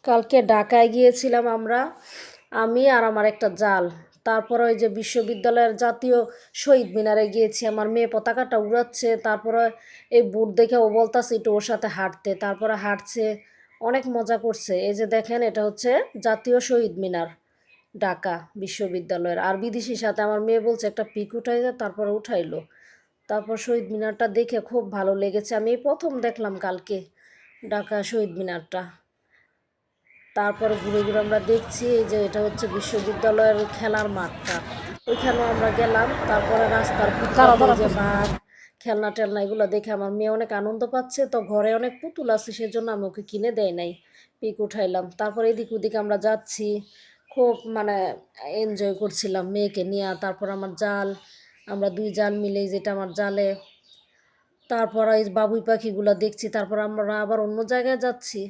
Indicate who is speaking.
Speaker 1: কালকে ঢাকায় গিয়েছিলাম আমরা, আমি আর আমার একটা জাল। তারপরে ওই যে বিশ্ববিদ্যালয়ের জাতীয় শহীদ মিনারে গিয়েছি, আমার মেয়ে পতাকাটা উড়াচ্ছে। তারপরে এই বুট দেখে ও বলতাছে একটু ওর সাথে হাঁটতে, তারপরে হাঁটছে, অনেক মজা করছে। এই যে দেখেন, এটা হচ্ছে জাতীয় শহীদ মিনার, ঢাকা বিশ্ববিদ্যালয়ের। আর বিদেশির সাথে আমার মেয়ে বলছে একটা পিক উঠাই যায়, তারপরে উঠাইলো। তারপর শহীদ মিনারটা দেখে খুব ভালো লেগেছে, আমি এই প্রথম দেখলাম কালকে ঢাকা শহীদ মিনারটা। তারপরে ঘুরে ঘুরে আমরা দেখছি এই যে এটা হচ্ছে বিশ্ববিদ্যালয়ের খেলার মাঠটা, ওইখানেও আমরা গেলাম। তারপরে রাস্তার ফুটপাতে যে মাঠ, খেলনা টেলনা এগুলো দেখে আমার মেয়ে অনেক আনন্দ পাচ্ছে। তো ঘরে অনেক পুতুল আছে, সেজন্য আমি ওকে কিনে দেয় নাই, পিক উঠাইলাম। তারপরে এদিক ওদিক আমরা যাচ্ছি, খুব মানে এনজয় করছিলাম মেয়েকে নিয়ে। তারপর আমার জাল, আমরা দুই জাল মিলে, যেটা আমার জালে। তারপর এই বাবুই পাখিগুলো দেখছি, তারপর আমরা আবার অন্য জায়গায় যাচ্ছি।